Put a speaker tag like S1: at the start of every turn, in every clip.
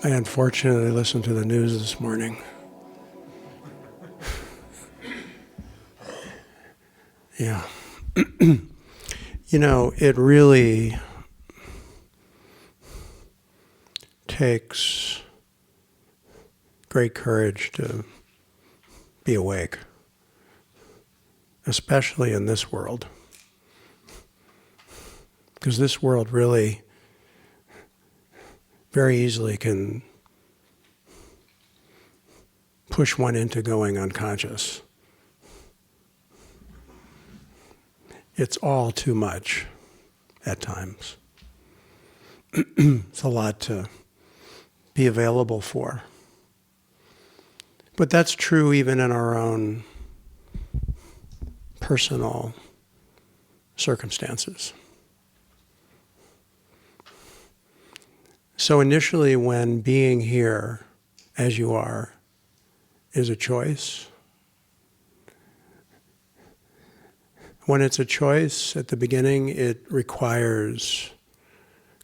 S1: I unfortunately listened to the news this morning. Yeah. You know, it really takes great courage to be awake, especially in this world. Because this world really very easily can push one into going unconscious. It's all too much at times. It's a lot to be available for. But that's true even in our own personal circumstances. So initially, when being here as you are is a choice, when it's a choice at the beginning, it requires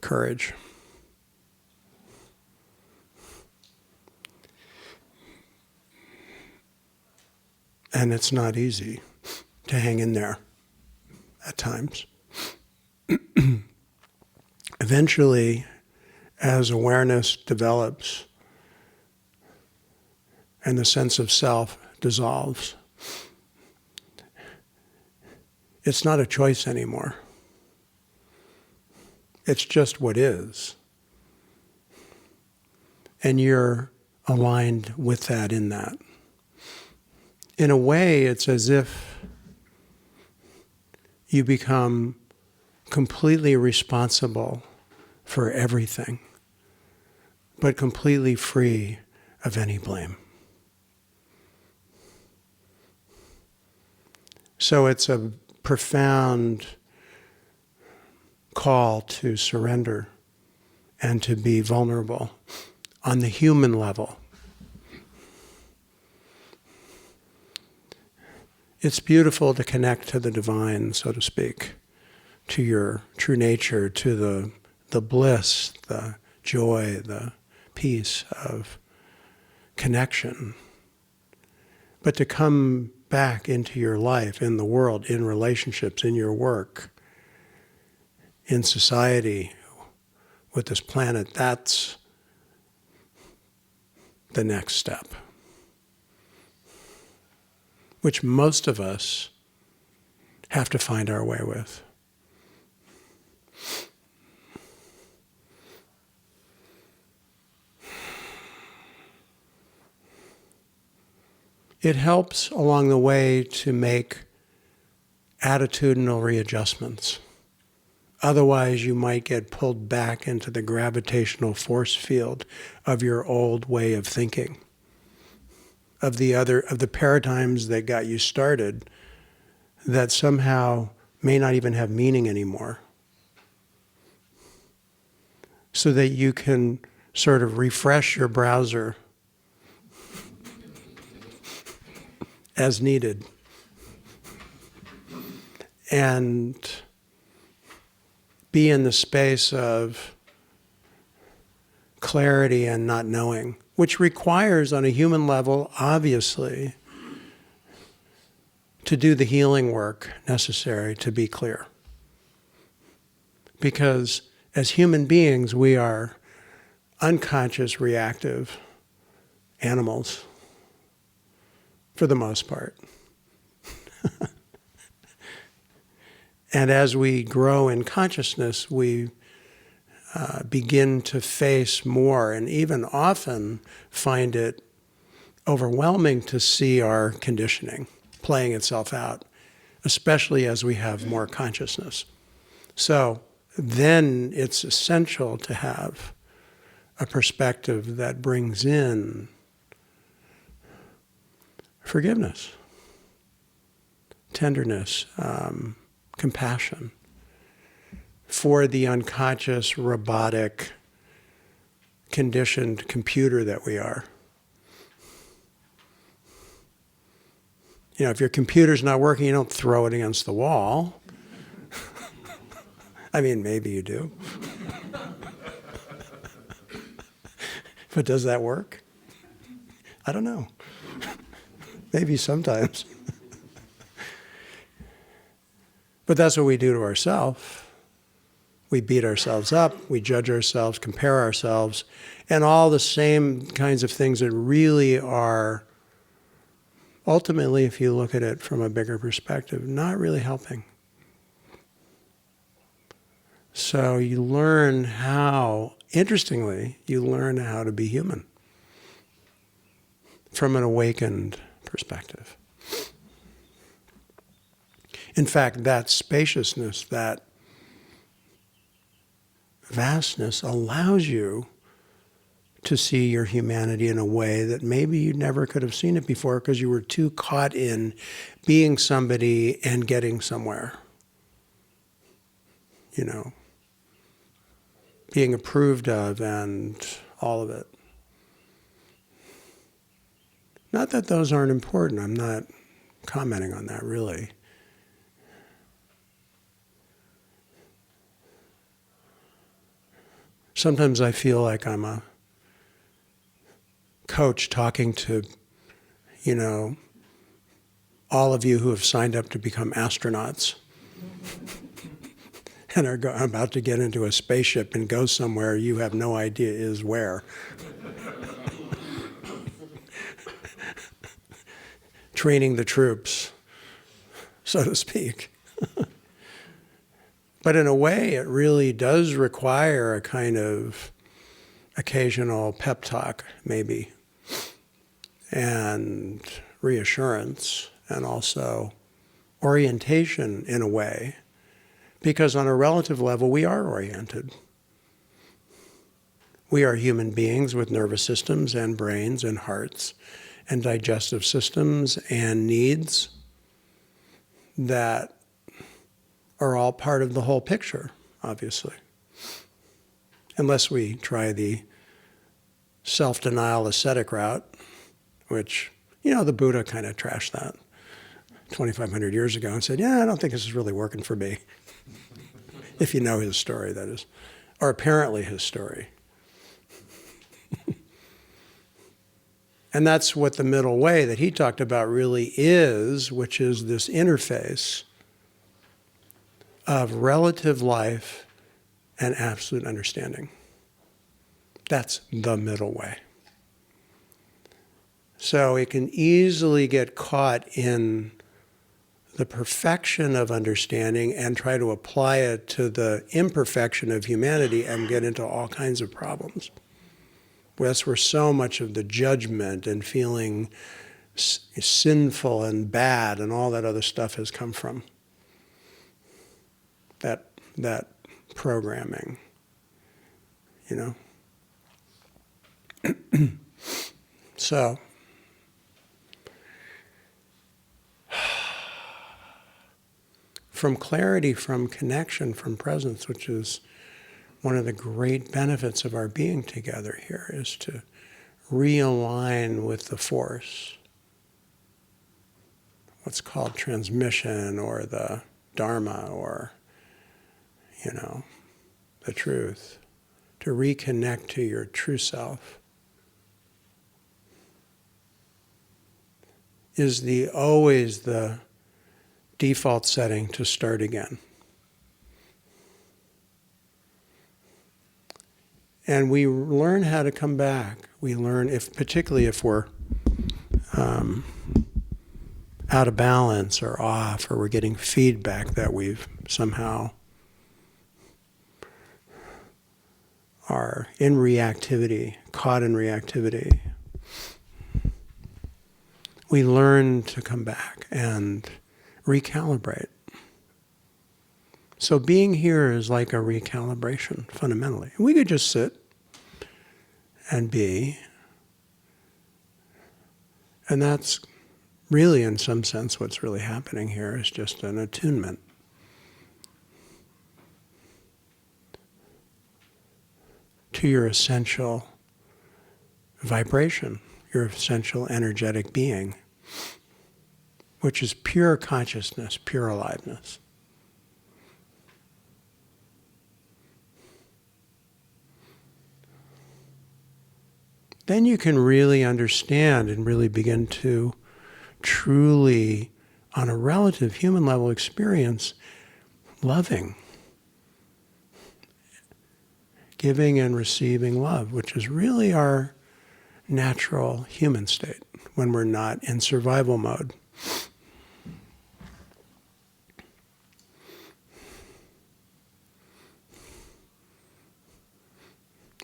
S1: courage. And it's not easy to hang in there at times. Eventually, as awareness develops and the sense of self dissolves, it's not a choice anymore. It's just what is. And you're aligned with that in that. In a way, it's as if you become completely responsible for everything, but completely free of any blame. So it's a profound call to surrender and to be vulnerable on the human level. It's beautiful to connect to the divine, so to speak, to your true nature, to the bliss, the joy, the peace of connection. But to come back into your life, in the world, in relationships, in your work, in society, with this planet, that's the next step, which most of us have to find our way with. It helps along the way to make attitudinal readjustments. Otherwise, you might get pulled back into the gravitational force field of your old way of thinking, of the paradigms that got you started that somehow may not even have meaning anymore. So that you can sort of refresh your browser as needed and be in the space of clarity and not knowing, which requires, on a human level, obviously, to do the healing work necessary to be clear. Because as human beings, we are unconscious, reactive animals, for the most part. And as we grow in consciousness, we begin to face more and even often find it overwhelming to see our conditioning playing itself out, especially as we have more consciousness. So then it's essential to have a perspective that brings in forgiveness, tenderness, compassion for the unconscious, robotic, conditioned computer that we are. You know, if your computer's not working, you don't throw it against the wall. I mean, maybe you do. But does that work? I don't know. Maybe sometimes. But that's what we do to ourselves. We beat ourselves up, we judge ourselves, compare ourselves, and all the same kinds of things that really are, ultimately, if you look at it from a bigger perspective, not really helping. So you learn how, interestingly, you learn how to be human from an awakened perspective. In fact, that spaciousness, that vastness allows you to see your humanity in a way that maybe you never could have seen it before because you were too caught in being somebody and getting somewhere. You know, being approved of and all of it. Not that those aren't important. I'm not commenting on that, really. Sometimes I feel like I'm a coach talking to, you know, all of you who have signed up to become astronauts and are about to get into a spaceship and go somewhere you have no idea is where. Training the troops, so to speak. But in a way, it really does require a kind of occasional pep talk, maybe, and reassurance, and also orientation in a way, because on a relative level, we are oriented. We are human beings with nervous systems and brains and hearts and digestive systems and needs that are all part of the whole picture, obviously. Unless we try the self-denial ascetic route, which, you know, the Buddha kind of trashed that 2,500 years ago and said, yeah, I don't think this is really working for me. If you know his story, that is. Or apparently his story. And that's what the middle way that he talked about really is, which is this interface of relative life and absolute understanding. That's the middle way. So it can easily get caught in the perfection of understanding and try to apply it to the imperfection of humanity and get into all kinds of problems. That's where so much of the judgment and feeling sinful and bad and all that other stuff has come from. That programming, you know? So, from clarity, from connection, from presence, which is one of the great benefits of our being together here, is to realign with the force, what's called transmission or the Dharma or, you know, the truth, to reconnect to your true self is always the default setting to start again. And we learn how to come back. We learn, particularly if we're out of balance or off, or we're getting feedback that we've somehow are in reactivity, caught in reactivity. We learn to come back and recalibrate. So being here is like a recalibration, fundamentally. We could just sit and be, and that's really, in some sense, what's really happening here is just an attunement. To your essential vibration, your essential energetic being, which is pure consciousness, pure aliveness. then you can really understand and really begin to truly, on a relative human level, experience loving, giving and receiving love, which is really our natural human state when we're not in survival mode.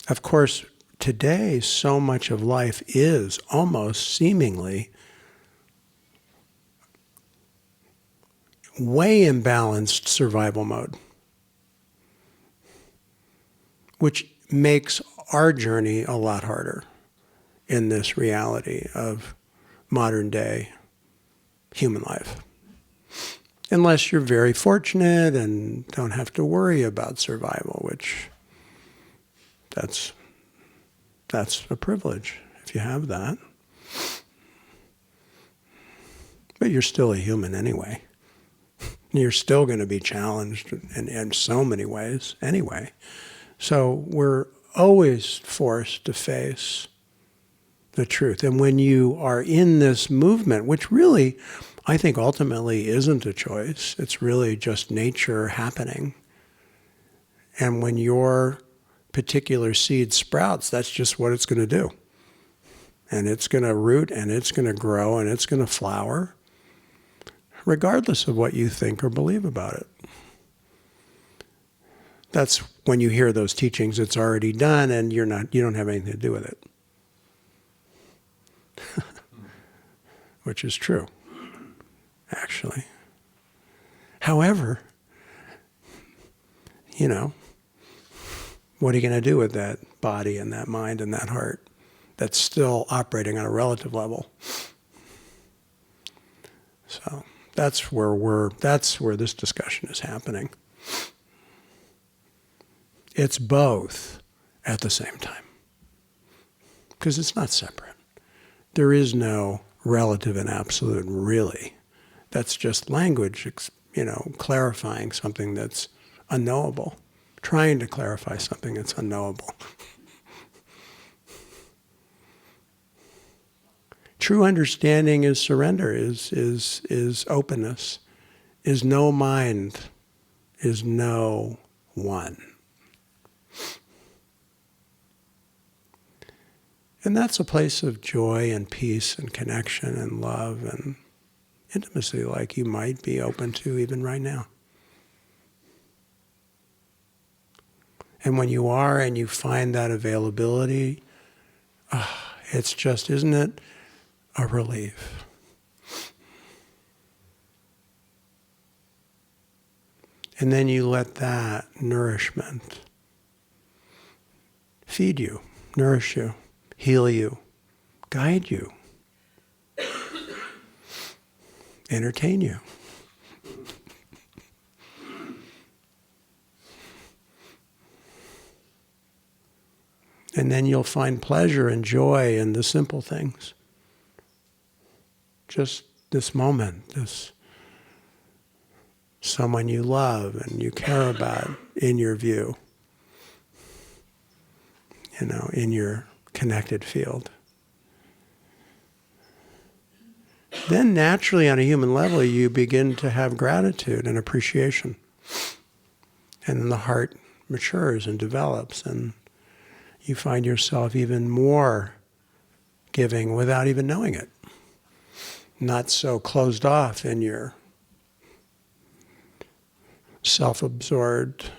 S1: Of course, today, so much of life is almost seemingly way imbalanced survival mode, which makes our journey a lot harder in this reality of modern day human life. Unless you're very fortunate and don't have to worry about survival, which that's a privilege if you have that. But you're still a human anyway. You're still going to be challenged in so many ways anyway. So we're always forced to face the truth. And when you are in this movement, which really, I think ultimately isn't a choice, it's really just nature happening. And when your particular seed sprouts, that's just what it's going to do. And it's going to root, and it's going to grow, and it's going to flower, regardless of what you think or believe about it. That's when you hear those teachings, it's already done, and you don't have anything to do with it. Which is true, actually. However, what are you going to do with that body and that mind and that heart that's still operating on a relative level? So that's where this discussion is happening. It's both at the same time, because it's not separate. There is no relative and absolute, really. That's just language, clarifying something that's unknowable, trying to clarify something that's unknowable. True understanding is surrender, is openness, is no mind, is no one. And that's a place of joy and peace and connection and love and intimacy like you might be open to even right now. And when you are and you find that availability, it's just, isn't it a relief? And then you let that nourishment feed you, nourish you, heal you, guide you, entertain you. And then you'll find pleasure and joy in the simple things. Just this moment, this someone you love and you care about in your view, in your connected field. Then naturally on a human level you begin to have gratitude and appreciation. And then the heart matures and develops and you find yourself even more giving without even knowing it. Not so closed off in your self-absorbed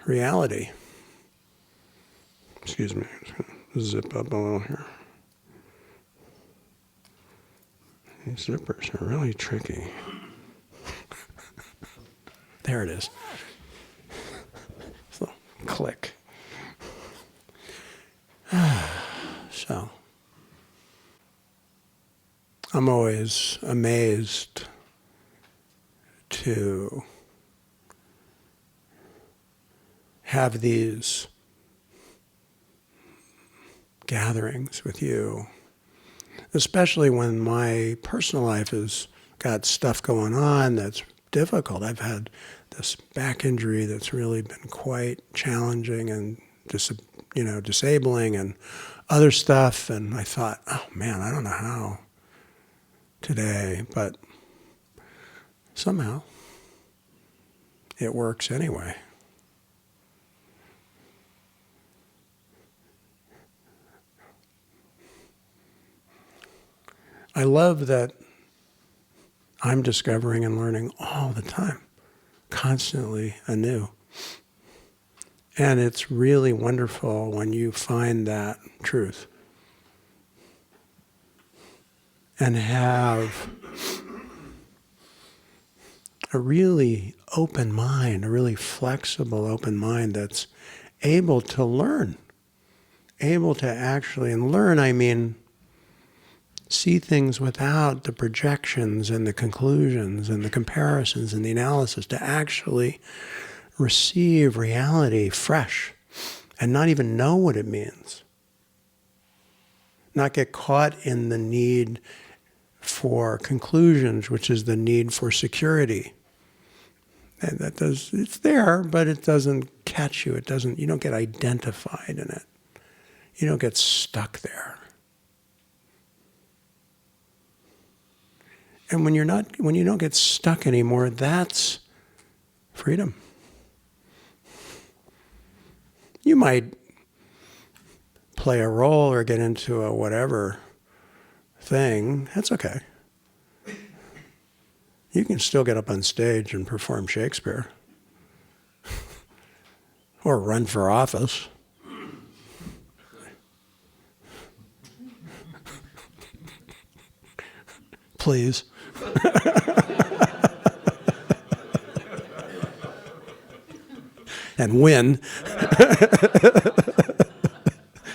S1: reality. Excuse me, I'm just going to zip up a little here. These zippers are really tricky. There it is. So, click. So, I'm always amazed to have these gatherings with you, especially when my personal life has got stuff going on that's difficult. I've had this back injury that's really been quite challenging and disabling and other stuff. And I thought, oh man, I don't know how today, but somehow it works anyway. I love that I'm discovering and learning all the time, constantly anew. And it's really wonderful when you find that truth and have a really open mind, a really flexible open mind that's able to learn, able to actually, and learn, I mean, see things without the projections and the conclusions and the comparisons and the analysis, to actually receive reality fresh and not even know what it means. Not get caught in the need for conclusions, which is the need for security. And it's there, but it doesn't catch you. You don't get identified in it. You don't get stuck there. And when you don't get stuck anymore, that's freedom. You might play a role or get into a whatever thing. That's okay. You can still get up on stage and perform Shakespeare. Or run for office. Please. And win.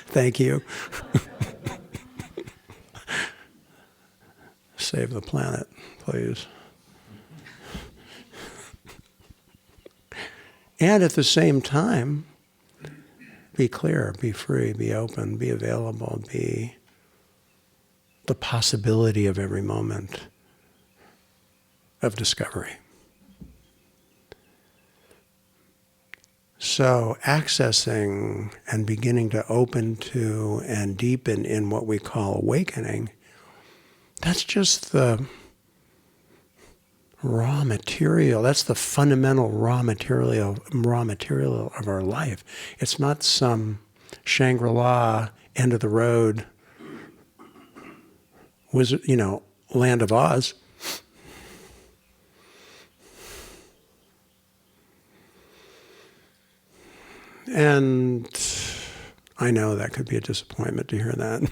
S1: Thank you. Save the planet, please. And at the same time, be clear, be free, be open, be available, be the possibility of every moment of discovery. So accessing and beginning to open to and deepen in what we call awakening, that's just the raw material. That's the fundamental raw material of our life. It's not some Shangri-La, end of the road, land of Oz. And I know that could be a disappointment to hear that.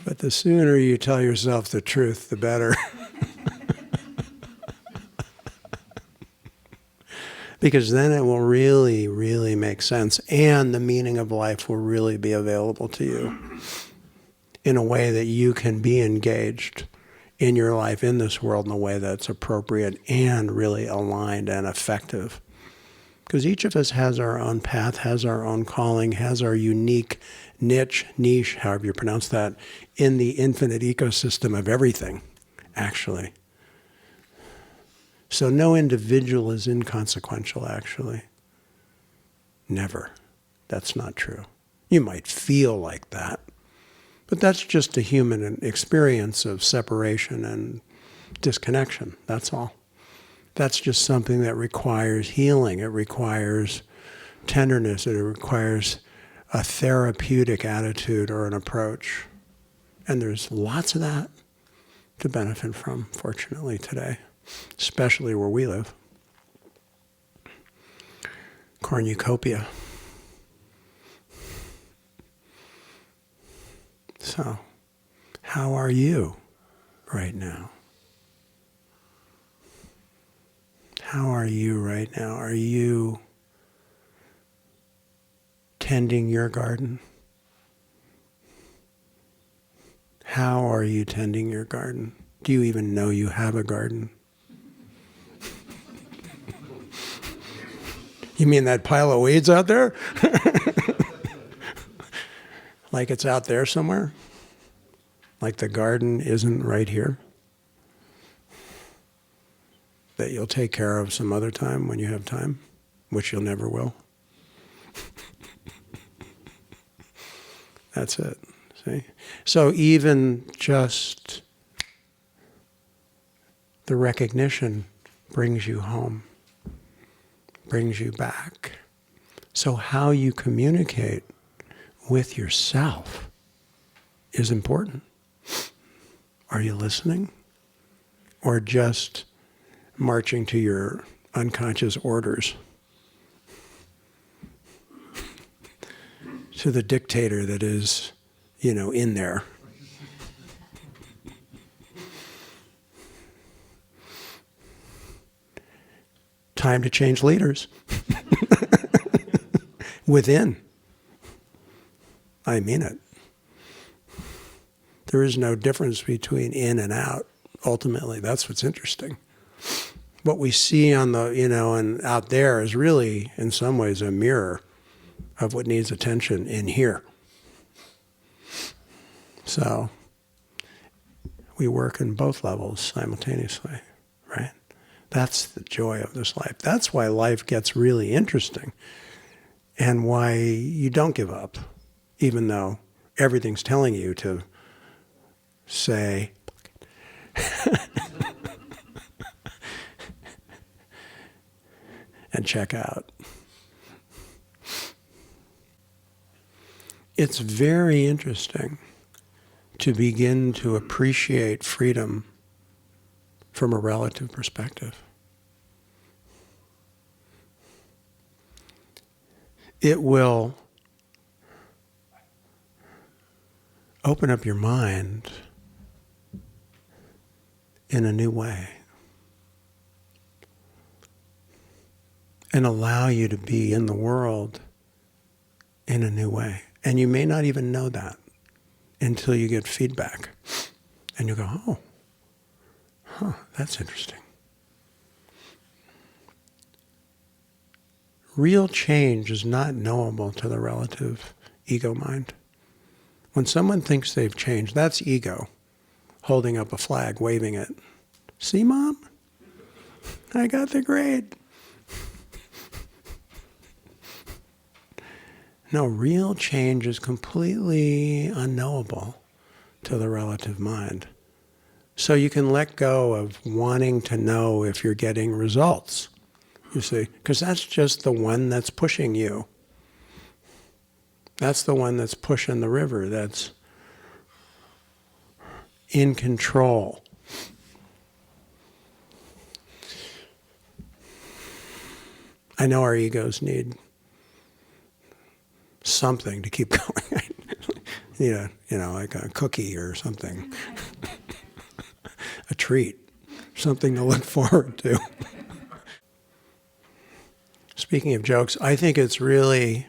S1: But the sooner you tell yourself the truth, the better. Because then it will really, really make sense, and the meaning of life will really be available to you in a way that you can be engaged in your life, in this world, in a way that's appropriate and really aligned and effective. Because each of us has our own path, has our own calling, has our unique niche, however you pronounce that, in the infinite ecosystem of everything, actually. So no individual is inconsequential, actually. Never. That's not true. You might feel like that, but that's just a human experience of separation and disconnection. That's all. That's just something that requires healing. It requires tenderness. It requires a therapeutic attitude or an approach. And there's lots of that to benefit from, fortunately, today, especially where we live. Cornucopia. So, how are you right now? How are you right now? Are you tending your garden? How are you tending your garden? Do you even know you have a garden? You mean that pile of weeds out there? Like it's out there somewhere? Like the garden isn't right here? That you'll take care of some other time when you have time? which you'll never will. That's it. See? So even just the recognition brings you home, brings you back. So how you communicate with yourself is important. Are you listening? Or just marching to your unconscious orders? To the dictator that is, in there. Time to change leaders. Within. I mean it. There is no difference between in and out. Ultimately, that's what's interesting. What we see on the, and out there is really, in some ways, a mirror of what needs attention in here. So, we work in both levels simultaneously, right? That's the joy of this life. That's why life gets really interesting and why you don't give up, even though everything's telling you to say, and check out. It's very interesting to begin to appreciate freedom from a relative perspective. It will open up your mind in a new way and allow you to be in the world in a new way. And you may not even know that until you get feedback. And you go, that's interesting. Real change is not knowable to the relative ego mind. When someone thinks they've changed, that's ego, holding up a flag, waving it. See, Mom? I got the grade. No, real change is completely unknowable to the relative mind. So you can let go of wanting to know if you're getting results, you see, because that's just the one that's pushing you. That's the one that's pushing the river, that's in control. I know our egos need something to keep going. Like a cookie or something. A treat. Something to look forward to. Speaking of jokes, I think it's really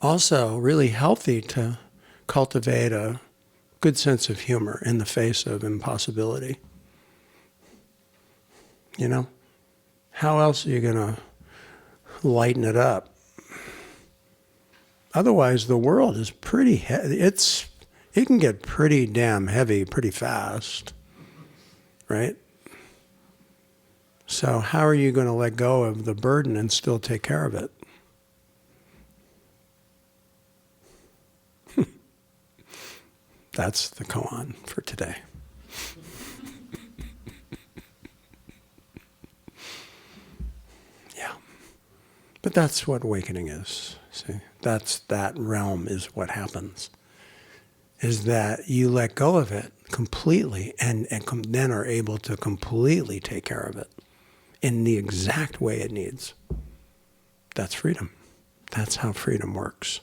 S1: also really healthy to cultivate a good sense of humor in the face of impossibility. How else are you going to lighten it up? Otherwise, the world is pretty heavy. It can get pretty damn heavy pretty fast, right? So how are you going to let go of the burden and still take care of it? That's the koan for today. Yeah. But that's what awakening is. See, that realm is what happens. Is that you let go of it completely and then are able to completely take care of it in the exact way it needs. That's freedom. That's how freedom works.